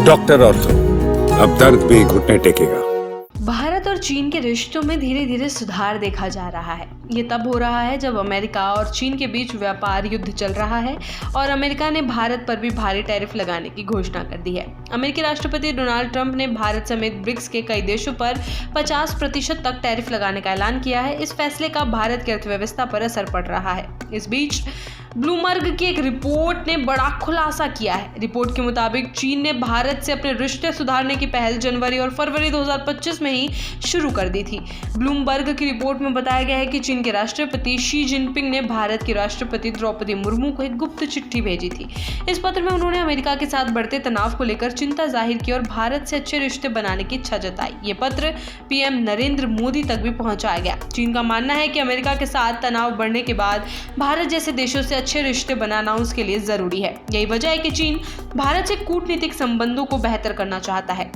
Doctor ortho, अब दर्द भी घुटने टेकेगा। भारत और चीन के रिश्तों में धीरे धीरे सुधार देखा जा रहा है। ये तब हो रहा है जब अमेरिका और चीन के बीच व्यापार युद्ध चल रहा है और अमेरिका ने भारत पर भी भारी टैरिफ लगाने की घोषणा कर दी है। अमेरिकी राष्ट्रपति डोनाल्ड ट्रंप ने भारत समेत ब्रिक्स के कई देशों पर 50% तक टैरिफ लगाने का ऐलान किया है। इस फैसले का भारत की अर्थव्यवस्था पर असर पड़ रहा है। इस बीच ब्लूमबर्ग की एक रिपोर्ट ने बड़ा खुलासा किया है। रिपोर्ट के मुताबिक चीन ने भारत से अपने रिश्ते सुधारने की पहल जनवरी और फरवरी 2025 में ही शुरू कर दी थी। ब्लूमबर्ग की रिपोर्ट में बताया गया है कि चीन के राष्ट्रपति शी जिनपिंग ने भारत की राष्ट्रपति द्रौपदी मुर्मू को एक गुप्त चिट्ठी भेजी थी। इस पत्र में उन्होंने अमेरिका के साथ बढ़ते तनाव को लेकर चिंता जाहिर की और भारत से अच्छे रिश्ते बनाने की इच्छा जताई। ये पत्र पीएम नरेंद्र मोदी तक भी पहुंचाया गया। चीन का मानना है कि अमेरिका के साथ तनाव बढ़ने के बाद भारत जैसे देशों से अच्छे रिश्ते बनाना उसके लिए जरूरी है। यही वजह है कि चीन भारत से कूटनीतिक संबंधों को बेहतर करना चाहता है।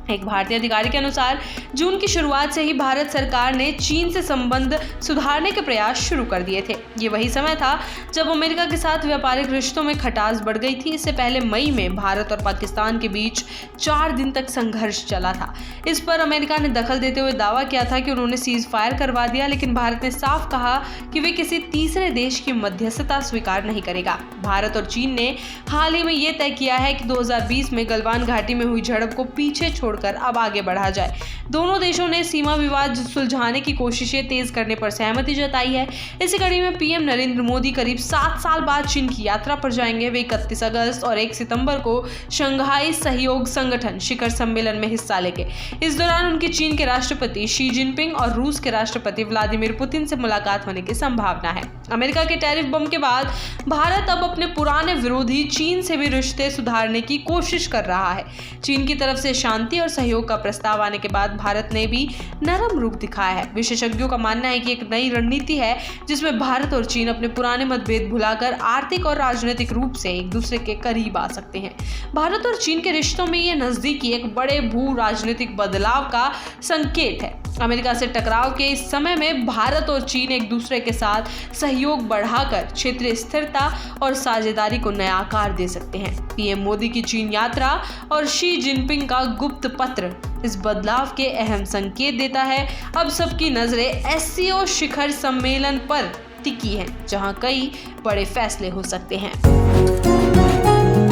एक भारतीय अधिकारी के अनुसार जून की शुरुआत से ही भारत सरकार ने चीन से संबंध सुधारने के प्रयास शुरू कर दिए थे। ये वही समय था जब अमेरिका के साथ व्यापारिक रिश्तों में खटास बढ़ गई थी। इससे पहले मई में भारत और पाकिस्तान के बीच 4 दिन तक संघर्ष चला था। इस पर अमेरिका ने दखल देते हुए दावा किया था कि उन्होंने सीज फायर करवा दिया, लेकिन भारत ने साफ कहा कि वे किसी तीसरे देश की मध्यस्थता स्वीकार नहीं करेगा। भारत और चीन ने हाल ही में यह तय किया है कि 2020 में गलवान घाटी में हुई झड़प को पीछे छोड़कर अब आगे बढ़ा जाए। दोनों देशों ने सीमा विवाद सुलझाने की कोशिशें तेज करने पर सहमति जताई है। इसी कड़ी में पीएम नरेंद्र मोदी करीब 7 साल बाद चीन की यात्रा पर जाएंगे। वे 31 अगस्त और 1 सितंबर को शंघाई सहयोग संगठन शिखर सम्मेलन में हिस्सा लेंगे। इस दौरान उनकी चीन के राष्ट्रपति शी जिनपिंग और रूस के राष्ट्रपति व्लादिमीर पुतिन से मुलाकात होने की संभावना है। अमेरिका के टैरिफ बम के बाद भारत अब अपने पुराने विरोधी चीन से भी रिश्ते सुधारने की कोशिश कर रहा है। चीन की तरफ से शांति और सहयोग का प्रस्ताव आने के बाद भारत ने भी नरम रूप दिखाया है। विशेषज्ञों का मानना है कि एक नई रणनीति है जिसमें भारत और चीन अपने पुराने मतभेद भुलाकर आर्थिक और राजनीतिक रूप से एक दूसरे के करीब आ सकते हैं। भारत और चीन के रिश्तों में यह नजदीकी एक बड़े भू राजनीतिक बदलाव का संकेत है। अमेरिका से टकराव के इस समय में भारत और चीन एक दूसरे के साथ सहयोग बढ़ाकर क्षेत्रीय स्थिरता और साझेदारी को नया आकार दे सकते हैं। पीएम मोदी की चीन यात्रा और शी जिनपिंग का गुप्त पत्र इस बदलाव के अहम संकेत देता है। अब सबकी नजरें एससीओ शिखर सम्मेलन पर टिकी हैं, जहां कई बड़े फैसले हो सकते हैं।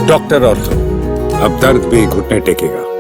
डॉक्टर ऑर्थो, अब दर्द भी घुटने टेकेगा।